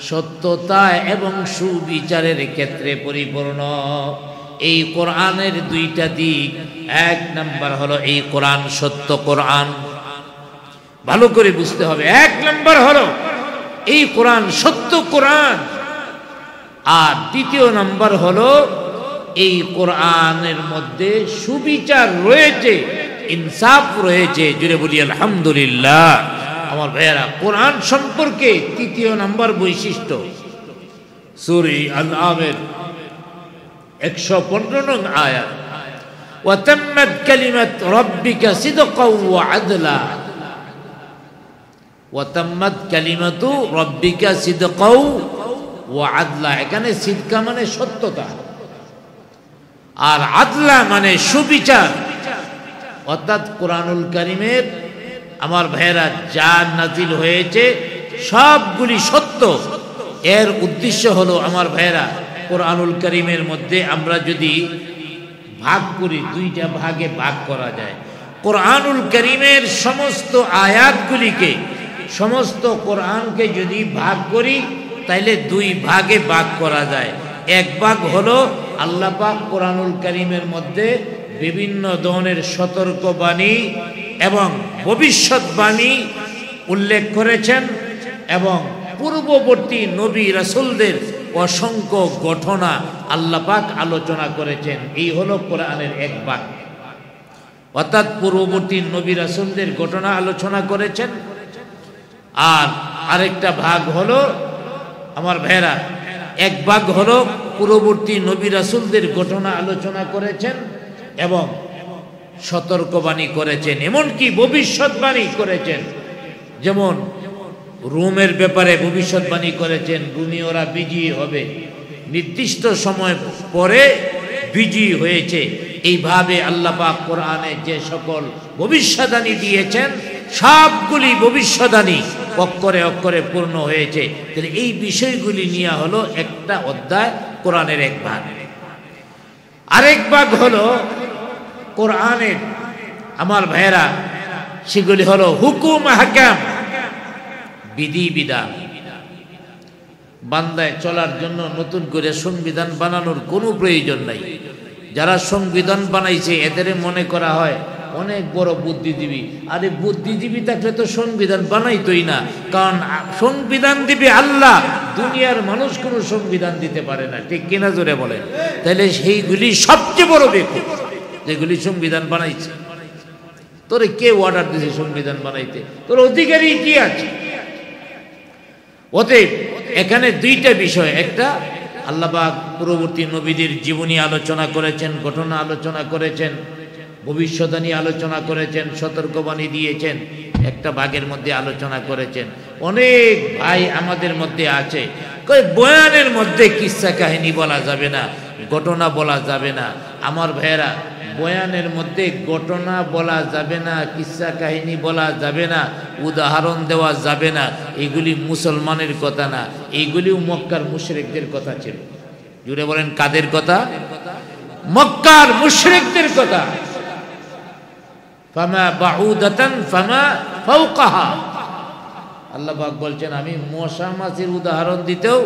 সত্যতা এবং সুবিচারের ক্ষেত্রে পরিপূর্ণ এই কোরআনের দুইটা দিক এক নাম্বার হলো এই কোরআন সত্য কোরআন ভালো করে বুঝতে হবে এক নাম্বার হলো এই কোরআন সত্য কোরআন আর দ্বিতীয় নাম্বার হলো এই কোরআনের মধ্যে সুবিচার রয়েছে ইনসাফ রয়েছে জুড়ে বলি আলহামদুলিল্লাহ আমার ভাইয়েরা কোরআন সম্পর্কে তৃতীয় নাম্বার বৈশিষ্ট্য সূরা আল-আনআমের 115 নং আয়াত ওয়াতাম্মাত কালিমাত রাব্বিকা সিদকাও ওয়া আদলা ওয়াতাম্মাত কালিমাতু রাব্বিকা সিদকাও ওয়া আদলা এখানে সিদকা মানে সত্যতা আর আদলা মানে সুবিচার অর্থাৎ কোরআনুল কারীমের আমার ভাইয়েরা যা নাজিল হয়েছে সবগুলি সত্য এর উদ্দেশ্য হলো আমার ভাইয়েরা কোরআনুল কারীমের মধ্যে আমরা যদি ভাগ করি দুইটা ভাগে ভাগ করা যায় কোরআনুল কারীমের সমস্ত আয়াতগুলিকে সমস্ত কোরআনকে যদি ভাগ করি তাইলে দুই ভাগে ভাগ করা যায় এক ভাগ হলো আল্লাহ পাক কোরআনুল কারীমের মধ্যে বিভিন্ন ধরনের সতর্কবাণী এবং ভবিষ্যৎবাণী উল্লেখ করেছেন এবং পূর্ববর্তী নবী রাসূলদের অসংখ্য ঘটনা আল্লাহ পাক আলোচনা করেছেন এই হলো কোরআনের এক ভাগ অর্থাৎ পূর্ববর্তী নবী রাসূলদের ঘটনা আলোচনা করেছেন আর আরেকটা ভাগ হলো আমার ভাইরা এক ভাগ হলো পূর্ববর্তী নবী রাসূলদের ঘটনা আলোচনা করেছেন এবং সতর্কবাণী করেছেন এমনকি ভবিষ্যৎবাণী করেছেন যেমন রোমের ব্যাপারে ভবিষ্যৎবাণী করেছেন রোমীয়রা বিজয়ী হবে নির্দিষ্ট সময় পরে বিজয়ী হয়েছে এইভাবে আল্লাহ পাক কোরআনে যে সকল ভবিষ্যদ্বাণী দিয়েছেন সবগুলি ভবিষ্যদ্বাণী অক্ষরে অক্ষরে পূর্ণ হয়েছে তাহলে এই বিষয়গুলি নিয়ে হলো একটা অধ্যায় কোরআনের এক ভাগ আরেক ভাগ হলো কোরআনের আমার ভাইয়েরা সেগুলি হলো হুকুম আহকাম বিধি বিধান বান্দায় চলার জন্য নতুন করে সংবিধান বানানোর কোনো প্রয়োজন নাই যারা সংবিধান বানাইছে এদের মনে করা হয় অনেক বড় বুদ্ধিজীবী আরে বুদ্ধিজীবী থাকলে তো সংবিধান বানাইতোই না কারণ সংবিধান দিবে আল্লাহ দুনিয়ার মানুষ কোনো সংবিধান দিতে পারে না ঠিক কিনা জোরে বলেন তাহলে সেইগুলি সবচেয়ে বড় বেকুব যেগুলি সংবিধান বানাইছে তোরে কে অর্ডার দিয়েছে সংবিধান বানাইতে তোর অধিকারী কি আছে অতএব এখানে দুইটা বিষয় একটা আল্লাহ পাক পূর্ববর্তী নবীদের জীবনী আলোচনা করেছেন ঘটনা আলোচনা করেছেন ভবিষ্যদ্বাণী আলোচনা করেছেন সতর্কবাণী দিয়েছেন একটা ভাগের মধ্যে আলোচনা করেছেন অনেক ভাই আমাদের মধ্যে আছে কই বয়ানের মধ্যে কিসসা কাহিনী বলা যাবে না ঘটনা বলা যাবে না আমার ভাইয়েরা বয়ানের মধ্যে ঘটনা বলা যাবে না কিসসা কাহিনী বলা যাবে না উদাহরণ দেওয়া যাবে না এগুলি মুসলমানের কথা না এইগুলিও মক্কার মুশরিকদের কথা ছিল জুড়ে বলেন কাদের কথা মক্কার মুশরিকদের কথা ফামা বাউদাতান ফামা ফাওকাহা আল্লাহ পাক বলছেন আমি মশা মাছির উদাহরণ দিতেও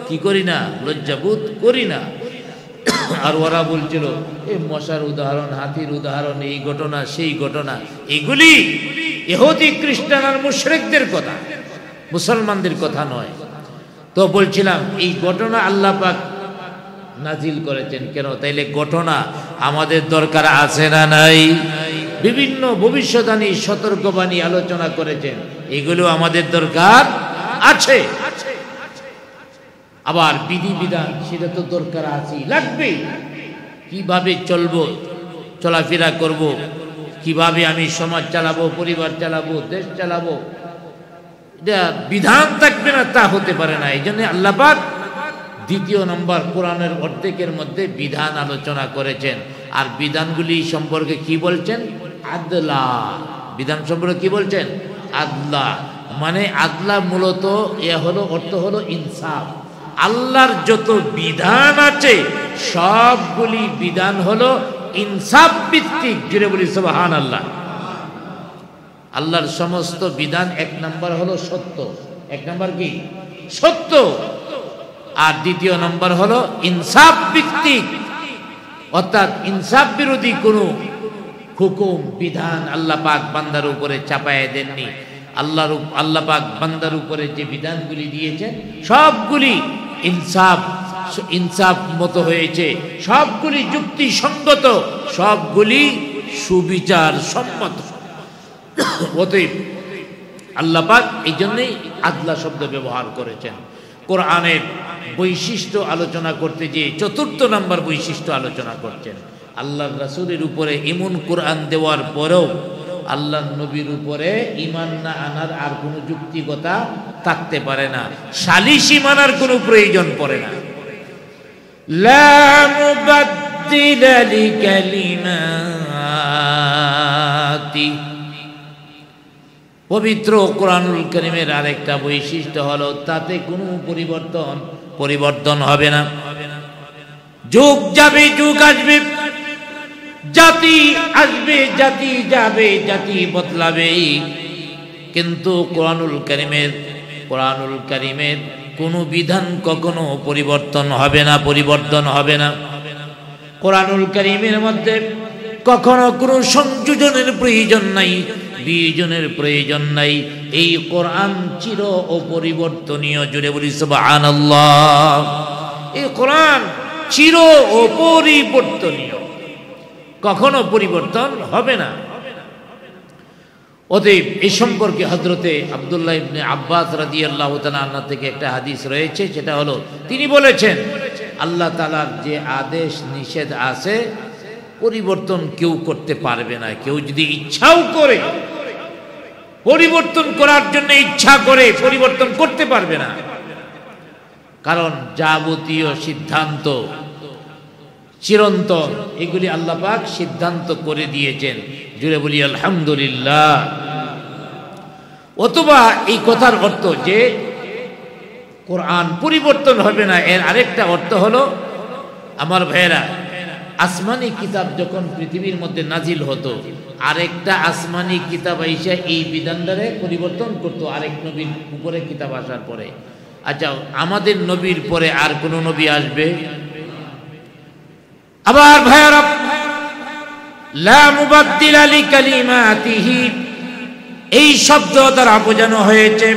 কি করি না লজ্জাবোধ করি না আর ওরা বলছিল এই মশার উদাহরণ হাতির উদাহরণ এই ঘটনা সেই ঘটনা এগুলি ইহুদি খ্রিস্টান আর মুশরিকদের কথা মুসলমানদের কথা নয় তো বলছিলাম এই ঘটনা আল্লাহ পাক নাজিল করেছেন কেন তাইলে ঘটনা আমাদের দরকার আছে না নাই বিভিন্ন ভবিষ্যদ্বাণী সতর্কবাণী আলোচনা করেছেন এগুলো আমাদের দরকার আছে আবার বিধি বিধান সেটা তো দরকার আছেই লাগবে কিভাবে চলবো চলাফেরা করব কিভাবে আমি সমাজ চালাবো পরিবার চালাবো দেশ চালাবো এটা বিধান থাকবে না তা হতে পারে না এই জন্য আল্লাহ পাক দ্বিতীয় নম্বর কোরআনের অর্ধেকের মধ্যে বিধান আলোচনা করেছেন আর বিধানগুলি সম্পর্কে কি বলছেন? আদলা। বিধান সম্পর্কে কি বলছেন? আদলা। মানে আদলা মূলত হলো অর্থ হলো ইনসাফ। আল্লাহর যত বিধান আছে সবগুলি বিধান হলো ইনসাফ ভিত্তিক। জুড়ে বলি সুবহানাল্লাহ। আল্লাহর সমস্ত বিধান এক নাম্বার হলো সত্য। এক নাম্বার কি? সত্য। আর দ্বিতীয় নাম্বার হলো ইনসাফ ভিত্তিক, অর্থাৎ ইনসাফ বিরোধী কোনো হুকুম বিধান আল্লাহ পাক বান্দার উপরে চাপায় দেননি। আল্লাহ পাক বান্দার উপরে যে বিধানগুলি দিয়েছেন সবগুলি ইনসাফ মতো হয়েছে, সবগুলি যুক্তিসঙ্গত, সবগুলি সুবিচার সম্মত। অতএব আল্লাহ পাক এই জন্যই আদলা শব্দ ব্যবহার করেছেন। কোরআনের বৈশিষ্ট্য আলোচনা করতে গিয়ে ৪র্থ নম্বর বৈশিষ্ট্য আলোচনা করছেন। আল্লাহর রাসূলের উপরে এমন কোরআন দেওয়ার পরেও আল্লাহর নবীর উপরে ঈমান না আনার আর কোনো যুক্তিকতা থাকতে পারে না, সালিসি মানার কোনো প্রয়োজন পড়ে না। লা মুবাদ্দিলা লিকালিমাতি। পবিত্র কোরআনুল কারীমের আরেকটা বৈশিষ্ট্য হলো তাতে কোনো পরিবর্তন হবে না। যুগ যাবে, যুগ আসবে, জাতি আসবে, জাতি যাবে, জাতি বদলাবে, কিন্তু কোরআনুল কারীমের কোনো বিধান কখনো পরিবর্তন হবে না, পরিবর্তন হবে না। কোরআনুল কারীমের মধ্যে কখনো কোনো সংযোজনের প্রয়োজন নাই, বিয়োজনের প্রয়োজন নাই। এই কোরআন চির অপরিবর্তনীয়। জুড়ে বলি সুবহানাল্লাহ। এই কোরআন চির অপরিবর্তনীয়, কখনো পরিবর্তন হবে না। অতএব এই সম্পর্কে হযরতে আব্দুল্লাহ ইবনে আব্বাস রাদিয়াল্লাহু তাআলা আনহু থেকে একটা হাদিস রয়েছে, সেটা হলো তিনি বলেছেন আল্লাহ তাআলার যে আদেশ নিষেধ আছে পরিবর্তন কেউ করতে পারবে না। কেউ যদি ইচ্ছাও করে পরিবর্তন করার জন্য ইচ্ছা করে পরিবর্তন করতে পারবে না, কারণ যাবতীয় সিদ্ধান্ত চিরন্তন, এগুলি আল্লাহ পাক সিদ্ধান্ত করে দিয়েছেন। জুড়ে বলি আলহামদুলিল্লাহ। অথবা এই কথার অর্থ যে কোরআন পরিবর্তন হবে না, এর আরেকটা অর্থ হলো আমার ভাইয়েরা, আসমানি কিতাব যখন পৃথিবীর মধ্যে নাজিল হতো, আরেকটা আসমানি কিতাব আইসা এই বিধানটারে পরিবর্তন করতো আরেক নবীর উপরে কিতাব আসার পরে। আচ্ছা, আমাদের নবীর পরে আর কোন নবী আসবে? আবার ভাইয়ারা, লা মুবাদ্দিলা লিকালিমাতিহি, এই শব্দ দ্বারা বোঝানো হয়েছে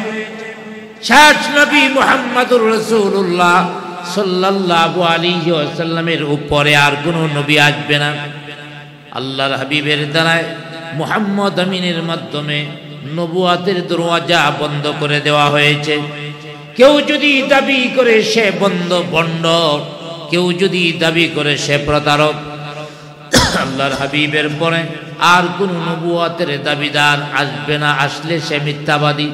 শেষ নবী মুহাম্মদুর রাসূলুল্লাহ সাল্লাল্লাহু আলাইহি ওয়াসাল্লামের উপরে আর কোনো নবী আসবে না। আল্লাহর হাবিবের দ্বারায় মুহাম্মদ আমিনের মাধ্যমে নবুয়াতের দরওয়াজা বন্ধ করে দেওয়া হয়েছে। কেউ যদি দাবি করে সে ভণ্ড, কেউ যদি দাবি করে সে প্রতারক। আল্লাহর হাবিবের পরে আর কোন নবুয়াতের দাবিদার আসবে না, আসলে সে মিথ্যাবাদী।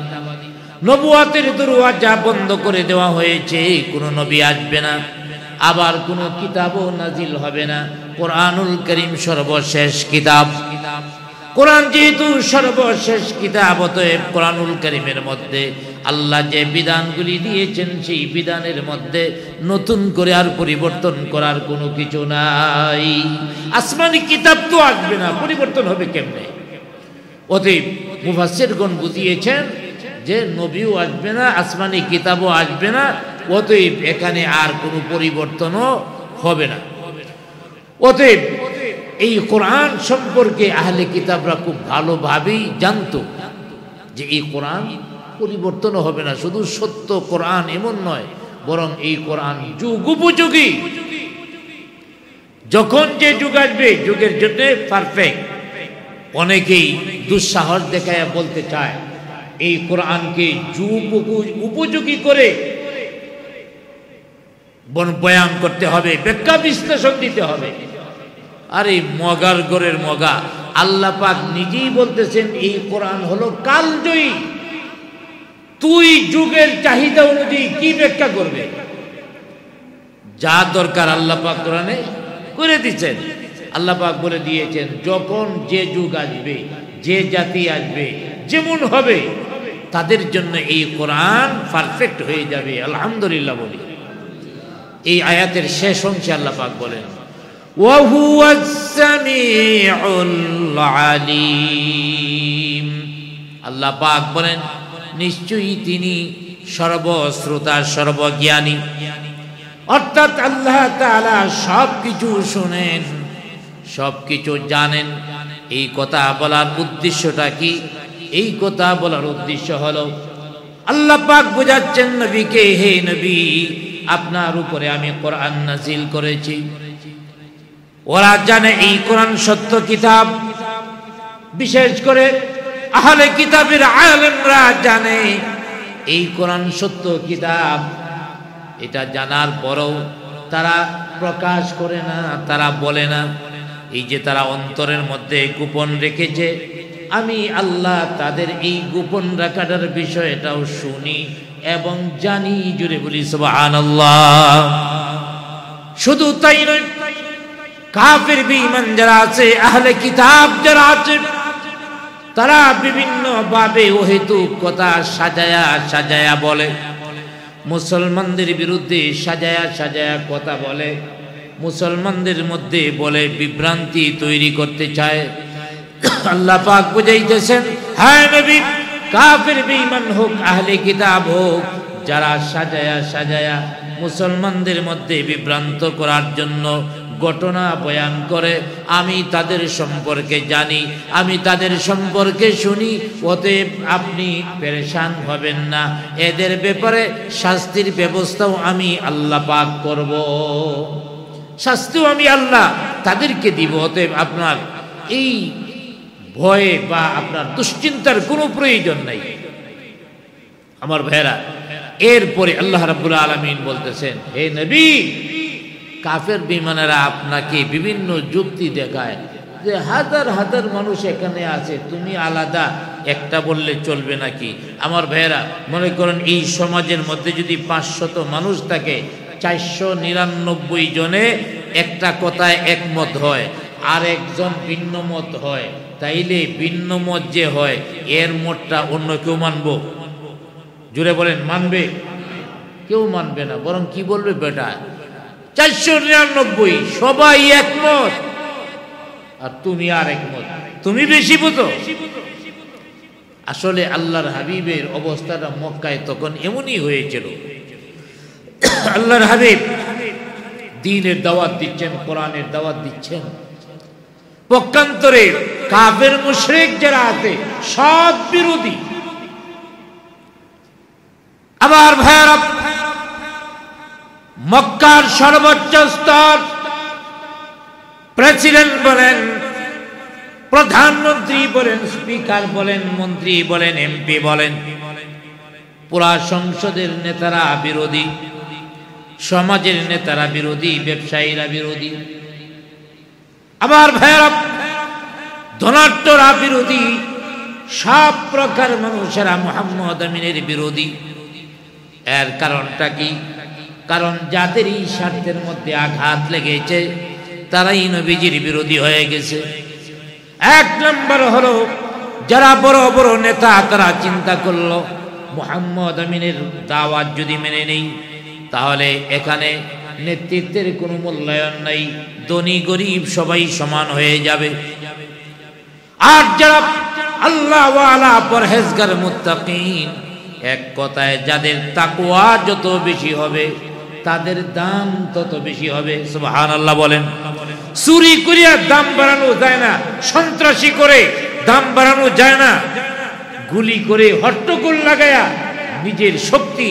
নবুয়াতের দরওয়াজা বন্ধ করে দেওয়া হয়েছে, কোনো নবী আসবে না। আবার কোনো কিতাবও নাজিল হবে না। কোরআনুল কারীম সর্বশেষ কিতাব। কোরআন যেহেতু সর্বশেষ কিতাব, অতএব কোরআনুল কারীমের মধ্যে আল্লাহ যে বিধানগুলি দিয়েছেন সেই বিধানের মধ্যে নতুন করে আর পরিবর্তন করার কোনো কিছু নাই। আসমানি কিতাব তো আসবে না, পরিবর্তন হবে কেমনে? অতএব মুফাসসিরগণ বুঝিয়েছেন যে নবীও আসবে না, আসমানি কিতাবও আসবে না, অতএব এখানে আর কোনো পরিবর্তনও হবে না। অতএব এই কোরআন সম্পর্কে আহলে কিতাবরা খুব ভালোভাবেই জানতো যে এই কোরআন পরিবর্তনও হবে না। শুধু সত্য কোরআন এমন নয়, বরং এই কোরআন যুগ উপযোগী। যখন যে যুগ আসবে যুগের জন্য পারফেক্ট। অনেকেই দুঃসাহস দেখায় বলতে চায় এই কোরআনকে যুগ উপযোগী করে বয়ান করতে হবে, ব্যাখ্যা বিশ্লেষণ দিতে হবে। আরে মগার গরের মগা, আল্লাহ পাক নিজেই বলতেছেন এই কোরআন হলো কালজয়ী। তুই যুগের চাহিদা অনুযায়ী কি ব্যাখ্যা করবে? যা দরকার আল্লাহ পাক কোরআনে করে দিচ্ছেন। আল্লাহ পাক বলে দিয়েছেন যখন যে যুগ আসবে, যে জাতি আসবে, যেমন হবে তাদের জন্য এই কোরআন পারফেক্ট হয়ে যাবে। আলহামদুলিল্লাহ বলি। এই আয়াতের শেষ অংশে আল্লাহ পাক বলেন ওয়া হুয়াস সামিউল আলিম। আল্লাহ পাক বলেন নিশ্চয়ই তিনি সর্বশ্রোতা সর্বজ্ঞানী, অর্থাৎ আল্লাহ তাআলা সবকিছু শুনেন, সবকিছু জানেন। এই কথা বলার উদ্দেশ্যটা কি? এই কথা বলার উদ্দেশ্য হলো আল্লাহ পাক বোঝাচ্ছেন নবীকে, হে নবী আপনার উপরে আমি কোরআন নাজিল করেছি। ওরা জানে এই কোরআন সত্য কিতাব, বিশেষ করে আহলে কিতাবের আলেমরা জানে এই কোরআন সত্য কিতাব। এটা জানার পরেও তারা প্রকাশ করে না, তারা বলে না। এই যে তারা অন্তরের মধ্যে গোপন রেখেছে, আমি আল্লাহ তাদের এই গোপন রাখাটার বিষয়টাও শুনি এবং জানি। জুড়ে বলি সুবহানাল্লাহ। শুধু তাই নয়, কাফির বেঈমান যারা আছে, আহলে কিতাব যারা আছে, তারা বিভিন্ন ভাবে অহেতুক কথা সাজায়া সাজায়া বলে, মুসলমানদের বিরুদ্ধে সাজায়া সাজায়া কথা বলে, মুসলমানদের মধ্যে বলে বিভ্রান্তি তৈরি করতে চায়। আল্লাহ পাক বুঝাইতেছেন, হ্যাঁ নবী, কাফির বেঈমান হোক আহলে কিতাব হোক, যারা সাজায়া সাজায়া মুসলমানদের মধ্যে বিভ্রান্ত করার জন্য ঘটনা বয়ান করে, আমি তাদের সম্পর্কে জানি, আমি তাদের সম্পর্কে শুনি। অতএব আপনি পেরেশান হবেন না, এদের ব্যাপারে শাস্তির ব্যবস্থাও আমি আল্লাহ পাক করব, শাস্তিও আমি আল্লাহ তাদেরকে দিব। অতএব আপনার এই ভয়ে বা আপনার দুশ্চিন্তার কোনো প্রয়োজন নাই। আমার ভাইরা, এরপরে আল্লাহ রাব্বুল আলামিন বলতেছেন, হে নবী, কাফের বেঈমানেরা আপনাকে বিভিন্ন যুক্তি দেখায় যে হাজার হাজার মানুষ এখানে আছে, তুমি আলাদা একটা বললে চলবে নাকি? আমার ভাইয়েরা, মনে করেন এই সমাজের মধ্যে যদি 500 মানুষ থাকে, 499 জনে একটা কথায় একমত হয়, আর একজন ভিন্ন মত হয়, তাইলে ভিন্ন মত যে হয় এর মতটা অন্য কেউ মানবো? জুড়ে বলেন, মানবে? কেউ মানবে না, বরং কি বলবে, বেটা 499 সবাই একমত আর তুমি আর একমত, তুমি বেশি বুঝো। আসলে আল্লাহর হাবিবের অবস্থাটা মক্কায় তখন এমনই হয়েছিল। আল্লাহর হাবিব দ্বীনের দাওয়াত দিচ্ছেন, কোরআনের দাওয়াত দিচ্ছেন, পক্ষান্তরে কাফের মুশরিক যারা আছে সব বিরোধী। আবার ভাইরা, মক্কার সর্বোচ্চ স্তর, প্রেসিডেন্ট বলেন, প্রধানমন্ত্রী বলেন, স্পিকার বলেন, মন্ত্রী বলেন, এমপি বলেন, পুরা সংসদের নেতারা বিরোধী, সমাজের নেতারা বিরোধী, ব্যবসায়ীরা বিরোধী। আবার ভাইরা, ধনাঢ্যরা বিরোধী, সব প্রকার মানুষেরা মুহাম্মদ আমিনের বিরোধী। এর কারণটা কি? কারণ যাদের এই স্বার্থের মধ্যে আঘাত লেগেছে তারাই নবীজির বিরোধী হয়ে গেছে। এক নম্বর হলো যারা বড় বড় নেতা, তারা চিন্তা করলো মুহাম্মদ আমিনের দাওয়াত যদি মেনে নেই তাহলে এখানে নেতৃত্বের কোনো মূল্যায়ন নাই, ধনী গরিব সবাই সমান হয়ে যাবে। আর যারা আল্লাহ ওয়ালা পরহেজগার মুত্তাকিন, এক কথায় যাদের তাকওয়া যত বেশি হবে তাদের দাম তত বেশি হবে। সুবহানাল্লাহ বলেন। চুরি করিয়া দাম বাড়ানো যায় না, সন্ত্রাসী করে দাম বাড়ানো যায় না, গুলি করে হট্টগোল লাগায়া নিজের শক্তি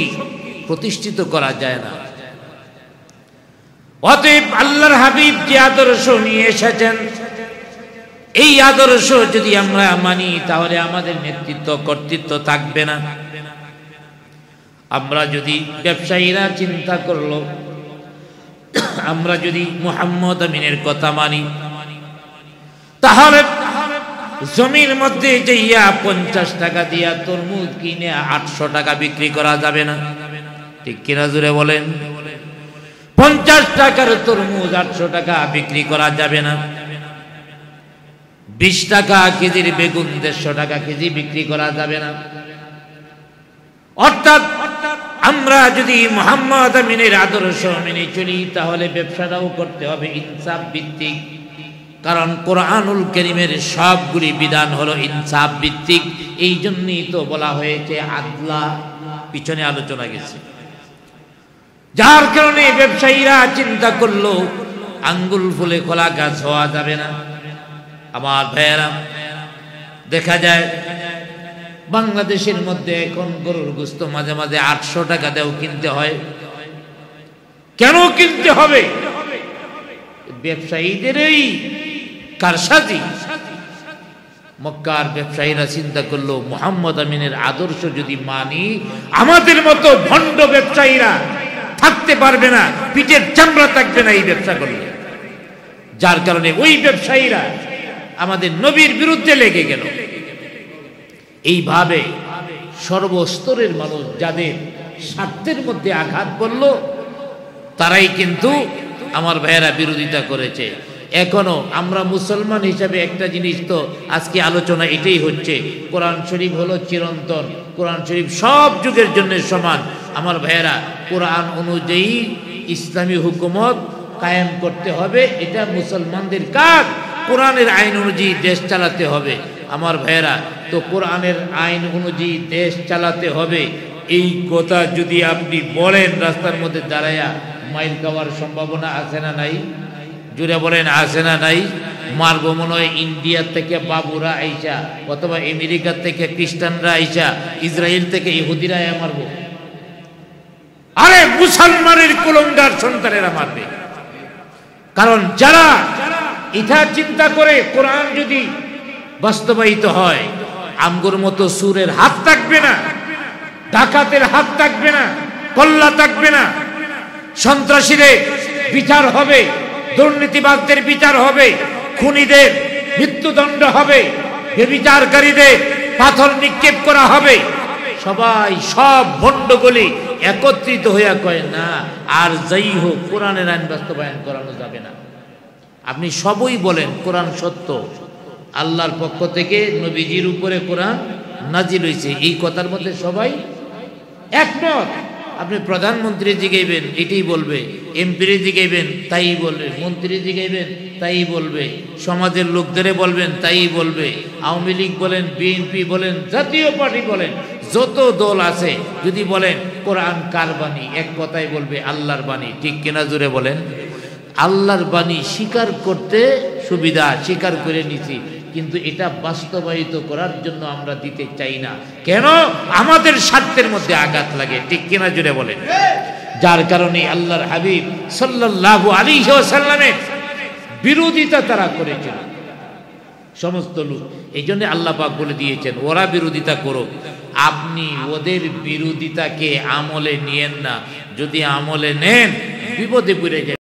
প্রতিষ্ঠিত করা যায় না। অতএব আল্লাহর হাবিব যে আদর্শ নিয়ে এসেছেন, এই আদর্শ যদি আমরা মানি তাহলে আমাদের নেতৃত্ব কর্তৃত্ব থাকবে না। আমরা যদি ব্যবসায়ীরা চিন্তা করলো, আমরা যদি মুহাম্মদ আমিনের কথা মানি তাহলে জমির মধ্যে যাইয়া 50 টাকা দিয়া তরমুজ কিনে 800 টাকা বিক্রি করা যাবে না, ঠিক কিনা জুড়ে বলেন? 50 টাকার তরমুজ 800 টাকা বিক্রি করা যাবে না। 20 টাকা কেজির বেগুন 150 টাকা কেজি বিক্রি করা যাবে না। অর্থাৎ আমরা যদি মুহাম্মদ আমিনের আদর্শ মেনে চলি তাহলে ব্যবসাটাও করতে হবে ইনসাফ ভিত্তিক, কারণ কোরআনুল কারীমের সবগুলি বিধান হলো ইনসাফ ভিত্তিক। এই জন্যই তো বলা হয়েছে আদলা, পিছনে আলোচনা গেছে। যার কারণে ব্যবসায়ীরা চিন্তা করলো আঙ্গুল ফুলে খোলা গাছ হওয়া যাবে না। আমার ভাইয়েরা, দেখা যায় বাংলাদেশের মধ্যে এখন গরুর গোশত মাঝে মাঝে 800 টাকা দেও কিনতে হয়। কেন কিনতে হবে? ব্যবসায়ীদেরই কারসাজি। মক্কার ব্যবসায়ীরা চিন্তা করলো মুহাম্মদ আমিনের আদর্শ যদি মানি, আমাদের মতো ভণ্ড ব্যবসায়ীরা থাকতে পারবে না, পিঠের চামড়া থাকবে না এই ব্যবসা করলে। যার কারণে ওই ব্যবসায়ীরা আমাদের নবীর বিরুদ্ধে লেগে গেল। এইভাবে সর্বস্তরের মানুষ যাদের স্বার্থের মধ্যে আঘাত করল তারাই কিন্তু আমার ভাইয়েরা বিরোধিতা করেছে। এখনো আমরা মুসলমান হিসাবে একটা জিনিস তো আজকে আলোচনা এটাই হচ্ছে, কোরআন শরীফ হলো চিরন্তন, কোরআন শরীফ সব যুগের জন্য সমান। আমার ভাইয়েরা, কোরআন অনুযায়ী ইসলামী হুকুমত কায়েম করতে হবে, এটা মুসলমানদের কাজ। কোরআনের আইন অনুযায়ী দেশ চালাতে হবে। আমার ভাইয়েরা, তো কোরআনের আইন অনুযায়ী দেশ চালাতে হবে, এই কথা যদি আপনি বলেন রাস্তার মধ্যে দাঁড়ায়া, মাইল খাওয়ার সম্ভাবনা আছে না নাই? জুড়ে বলেন আছে না নাই? মারবো মনে হয় ইন্ডিয়া থেকে বাবুরা আইসা, অথবা আমেরিকা থেকে খ্রিস্টানরা আইসা, ইসরায়েল থেকে ইহুদিরা মারবো। আরে মুসলমানের কুলঙ্গার সন্তানেরা মারবে। কারণ যারা ইথা চিন্তা করে কোরআন যদি বাস্তবায়িত হয়, আমগুর মতো সুরের হাত থাকবে না, ডাকাতের হাত থাকবে না, কল্লা থাকবে না, সন্ত্রাসীদের বিচার হবে, দুর্নীতিবাজদের বিচার হবে, খুনিদের মৃত্যুদণ্ড হবে, ব্যভিচারকারীদের পাথর নিক্ষেপ করা হবে। সবাই সব ভণ্ডগুলি একত্রিত হইয়া কয় না, আর যাই হোক কোরআনের আইন বাস্তবায়ন করানো যাবে না। আপনি সবই বলেন কোরআন সত্য, আল্লাহর পক্ষ থেকে নবীজির উপরে কোরআন নাজিল হয়েছে, এই কথার মধ্যে সবাই একমত। আপনি প্রধানমন্ত্রী জিগাইবেন এটাই বলবে, এমপি জিগাইবেন তাই বলবে, মন্ত্রী জিগাইবেন তাই বলবে, সমাজের লোকদের বলবেন তাই বলবে, আওয়ামী লীগ বলেন, বিএনপি বলেন, জাতীয় পার্টি বলেন, যত দল আছে যদি বলেন কোরআন কার বাণী, এক কথাই বলবে আল্লাহর বাণী। ঠিক কিনা জোরে বলেন? আল্লাহর বাণী স্বীকার করতে সুবিধা, স্বীকার করে নিছি, কিন্তু এটা বাস্তবায়িত করার জন্য আমরা দিতে চাই না। কেন? আমাদের স্বার্থের মধ্যে আঘাত লাগে। ঠিক কিনা জুড়ে বলেন? যার কারণে আল্লাহর হাবিব সাল্লাল্লাহু আলাইহি ওয়াসাল্লামের বিরোধিতা তারা করেছিল সমস্ত লোক। এই জন্য আল্লাহ পাক বলে দিয়েছেন ওরা বিরোধিতা করো, আপনি ওদের বিরোধিতাকে আমলে নিয়েন না। যদি আমলে নেন বিপদে পড়ে যাবেন।